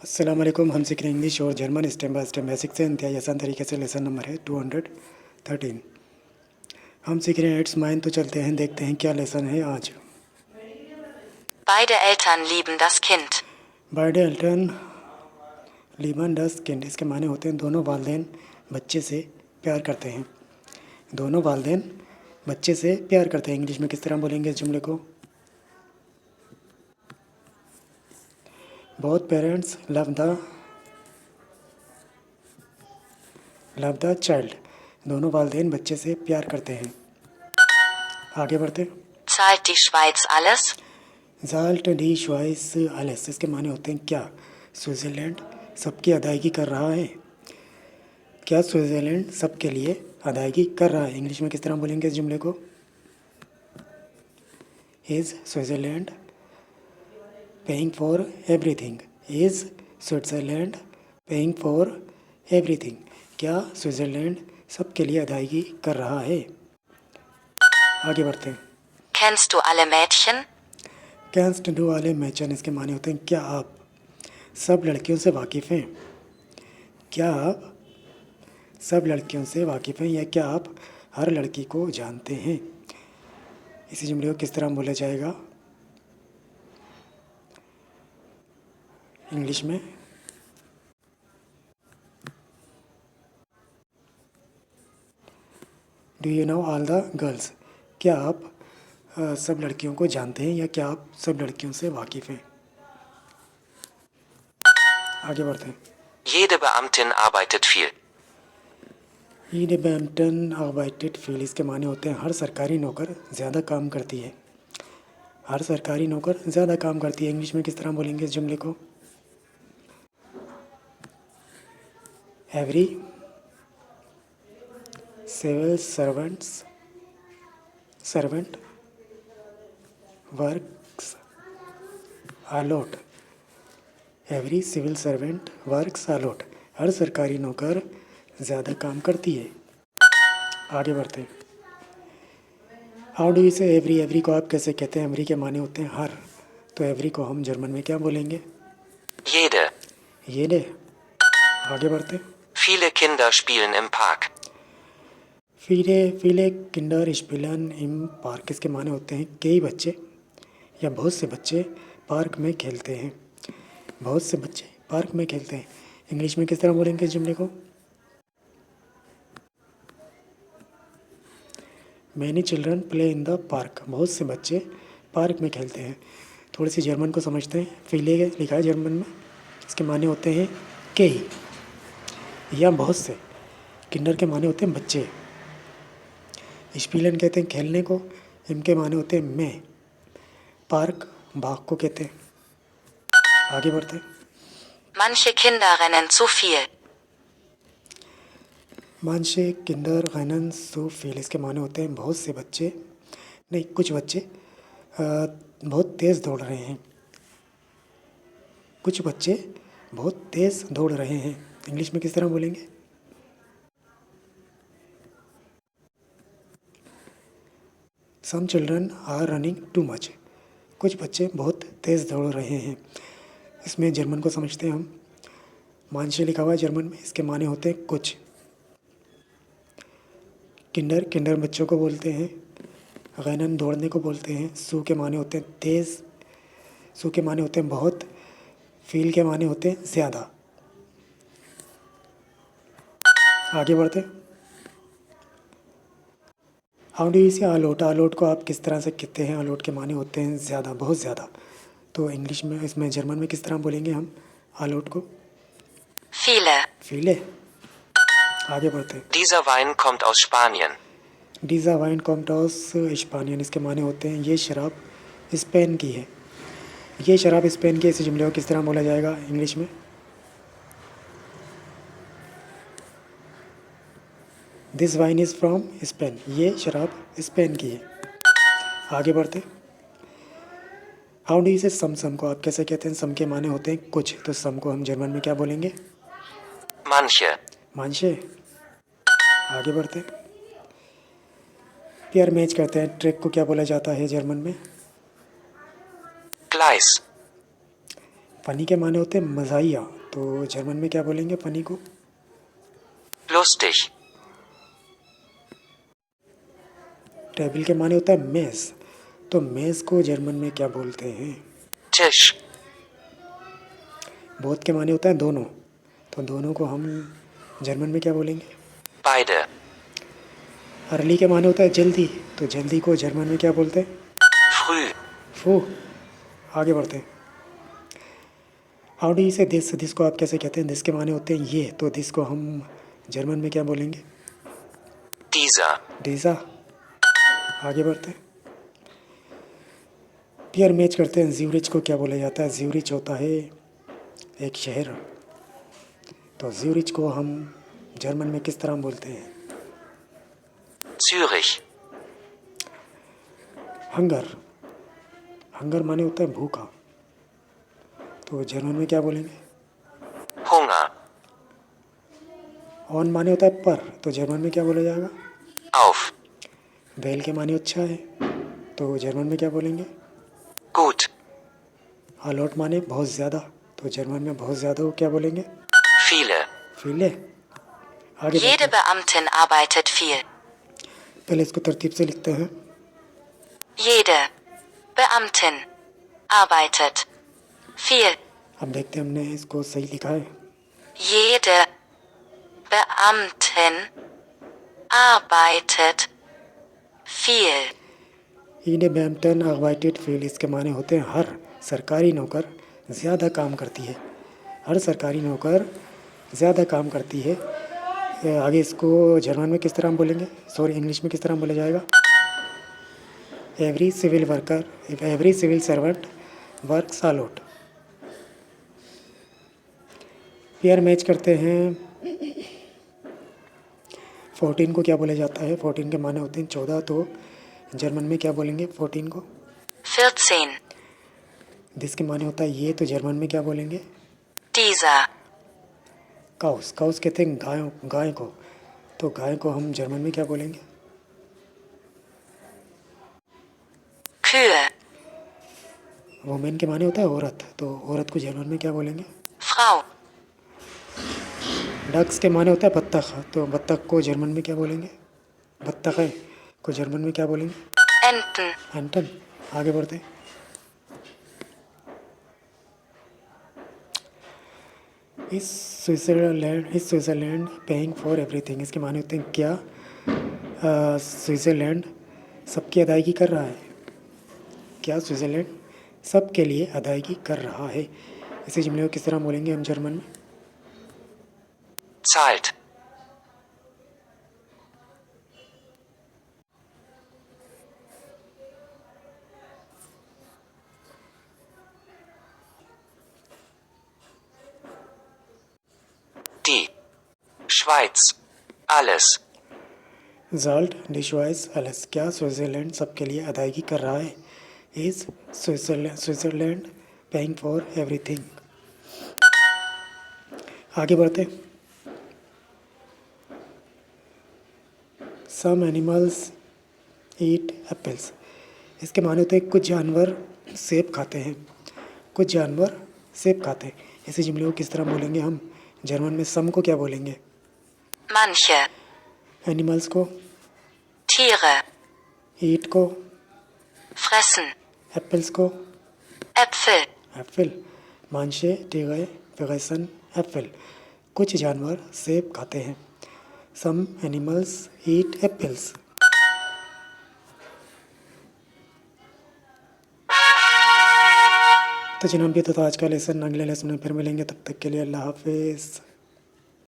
अस्सलाम वालेकुम। हम सीख रहे हैं इंग्लिश और German step by step basic से इंतहाई आसान तरीके से। लेसन नंबर है 213। हम सीख रहे हैं इट्स माइन। तो चलते हैं, देखते हैं क्या लेसन है आज। Beide Eltern lieben das Kind. बाइडे एल्टन लीबन डस किंड, इसके माने होते हैं दोनों वालदेन बच्चे से प्यार करते हैं। दोनों वालदेन बच्चे से प्यार करते हैं। इंग्लिश में किस तरह बोलेंगे इस जुमले को? Both parents love the child. दोनों वालदेन बच्चे से प्यार करते हैं। आगे बढ़ते। Zahlt die Schweiz alles? ज़ाल्ट डी श्वाइस आलस, इसके माने होते हैं क्या? स्विट्ज़रलैंड सबकी अदायगी कर रहा है। क्या स्विट्ज़रलैंड सबके लिए अदायगी कर रहा है? इंग्लिश में किस तरह बोलेंगे इस जुमले को? Is Switzerland paying for everything. Is Switzerland paying for everything. क्या स्विट्ज़रलैंड सबके लिए अदायगी कर रहा है? आगे बढ़ते हैं। Kennst du alle Mädchen? Canst do वाले मैचन, इसके माने होते हैं क्या आप सब लड़कियों से वाकिफ़ हैं? क्या आप सब लड़कियों से वाकिफ़ हैं, या क्या आप हर लड़की को जानते हैं? इसी जुमले को किस तरह बोला जाएगा इंग्लिश में? Do you know all the girls. क्या आप सब लड़कियों को जानते हैं, या क्या आप सब लड़कियों से वाकिफ़ हैं? आगे बढ़ते हैं। Jede Beamtin arbeitet viel. ईड बैम्पटन आर्बाइटेड फील, इसके माने होते हैं हर सरकारी नौकर ज़्यादा काम करती है। हर सरकारी नौकर ज़्यादा काम करती है। इंग्लिश में किस तरह बोलेंगे इस जुमले को? Every civil servant works a lot. Every civil servant works a lot, हर सरकारी नौकर ज़्यादा काम करती है। आगे बढ़ते हैं। How do you say every. Every को आप कैसे कहते हैं? एवरी के माने होते हैं हर, तो एवरी को हम जर्मन में क्या बोलेंगे? Jede. ये ले। आगे बढ़ते। Viele Kinder spielen im Park. फीले किंडर स्पिलन इम पार्क, इसके माने होते हैं कई बच्चे या बहुत से बच्चे पार्क में खेलते हैं। बहुत से बच्चे पार्क में खेलते हैं। इंग्लिश में किस तरह बोलेंगे इस जुमले को? Many children play in the park, बहुत से बच्चे पार्क में खेलते हैं। थोड़ी सी जर्मन को समझते हैं। फीले लिखा है जर्मन में, इसके माने होते हैं कई या बहुत से। किंडर के माने होते हैं बच्चे। स्पीलन कहते हैं खेलने को, इनके माने होते हैं मैं। पार्क बाग को कहते हैं। आगे बढ़ते हैं। Manche Kinder rennen zu viel. मानशे किंडर गैनन सो फील, इसके माने होते हैं बहुत से बच्चे, नहीं कुछ बच्चे बहुत तेज़ दौड़ रहे हैं। कुछ बच्चे बहुत तेज़ दौड़ रहे हैं। इंग्लिश में किस तरह बोलेंगे? Some children are running too much, कुछ बच्चे बहुत तेज़ दौड़ रहे हैं। इसमें जर्मन को समझते हैं हम। मानशे लिखा हुआ है जर्मन में, इसके माने होते हैं कुछ। किंडर बच्चों को बोलते हैं। गैनन दौड़ने को बोलते हैं। सू के माने होते हैं तेज़। सू के माने होते हैं बहुत। फील के माने होते हैं ज़्यादा। आगे बढ़ते। हाउ डू यू से आलोट। आलोट को आप किस तरह से कहते हैं? आलोट के माने होते हैं ज़्यादा, बहुत ज़्यादा। तो इंग्लिश में, इसमें जर्मन में किस तरह बोलेंगे हम आलोट को? Viele. फीले। आगे बढ़ते हैं। Dieser Wein kommt aus Spanien. डीजा वाइन कॉम्टॉस स्पानियन, इसके माने होते हैं ये शराब स्पेन की है। ये शराब स्पेन की, इस जुमले को किस तरह बोला जाएगा इंग्लिश में? This wine is from Spain, ये शराब स्पेन की है। आगे बढ़ते। हाउ डू यू से सम को आप कैसे कहते हैं? सम के माने होते हैं कुछ, तो सम को हम जर्मन में क्या बोलेंगे? Manche. मानशे। आगे बढ़ते। पेयर मैच करते हैं। ट्रैक को क्या बोला जाता है जर्मन में? Gleis. फ़नी के माने होते हैं मज़ाहिया, तो जर्मन में क्या बोलेंगे फ़नी को? lustig, टेबल के माने होता है मेज़, तो मेज़ को जर्मन में क्या बोलते हैं? Tisch, बोथ के माने होता है दोनों, तो दोनों को हम जर्मन में क्या बोलेंगे? beide, अर्ली के माने होता है जल्दी, तो जल्दी को जर्मन में क्या बोलते हैं? früh, फू। आगे बढ़ते हैं। हाउ डू यू से दिस को आप कैसे कहते हैं? दिस के माने होते हैं ये, तो दिस को हम जर्मन में क्या बोलेंगे? dieser, डीज़ा। आगे बढ़ते हैं। पियर मैच करते हैं। ज्यूरिच को क्या बोला जाता है? ज्यूरिच होता है एक शहर, तो ज्यूरिच को हम जर्मन में किस तरह बोलते हैं? Zürich, hunger. हंगर माने होता है भूखा, तो जर्मन में क्या बोलेंगे? Hunger, ऑन माने होता है पर, तो जर्मन में क्या बोला जाएगा? auf, वेल के माने अच्छा है, तो जर्मन में क्या बोलेंगे? gut, अलॉट माने बहुत ज़्यादा, तो जर्मन में बहुत ज़्यादा को क्या बोलेंगे? viele, फीले। आगे बढ़ते jede हैं। Beamtin arbeitet viel, पहले इसको तरतीब से लिखते हैं। jede Beamtin arbeitet viel, अब देखते हैं हमने इसको सही लिखा है। jede Beamtin arbeitet viel, ईने बैम्पटन अगवाइटेड फील्ड, इसके माने होते हैं हर सरकारी नौकर ज़्यादा काम करती है। हर सरकारी नौकर ज़्यादा काम करती है। आगे इसको जर्मन में किस तरह हम बोलेंगे? सॉरी, इंग्लिश में किस तरह बोला जाएगा? Every civil servant works a lot. Pair match करते हैं। 14 को क्या बोला जाता है? 14 के माने होते हैं 14, तो जर्मन में क्या बोलेंगे 14 को? 14, दिस के माने होता है ये, तो जर्मन में क्या बोलेंगे? dieser, cows. काउस कहते हैं गाय को, तो गाय को हम जर्मन में क्या बोलेंगे? Kühe, वुमेन के माने होता है औरत, तो औरत को जर्मन में क्या बोलेंगे? Frau, डक्स के माने होता है बत्तख, तो बत्तख को जर्मन में क्या बोलेंगे? बत्तख है को जर्मन में क्या बोलेंगे? Enten, एंटन। आगे बढ़ते हैं। इस स्विट्ज़रलैंड पेइंग फॉर एवरीथिंग, इसके माने होते हैं क्या स्विट्ज़रलैंड सबकी अदायगी कर रहा है? क्या स्विट्ज़रलैंड सबके लिए अदायगी कर रहा है? इसे जुमले को किस तरह बोलेंगे हम जर्मन में? zahlt, die Schweiz, alles, जाल्ट डिशवाइज एलएस, क्या स्विट्ज़रलैंड सबके लिए अदायगी कर रहा है? Is Switzerland paying for everything. आगे बढ़ते। सम एनिमल्स ईट एप्पल्स, इसके माने होते हैं कुछ जानवर सेब खाते हैं। कुछ जानवर सेब खाते हैं। इसी जुमले को किस तरह बोलेंगे हम जर्मन में? सम को क्या बोलेंगे? manche, एनिमल्स को, Tiere, ईट को, fressen, एप्पल्स को, Äpfel, एप्पल। मांशे टिगे फ्रेसन एप्पल, कुछ जानवर सेब खाते हैं। Some animals eat apples. तो जनाब, ये तो था आज का लेसन। अगले लेसन में फिर मिलेंगे, तब तक के लिए अल्लाह हाफिज़।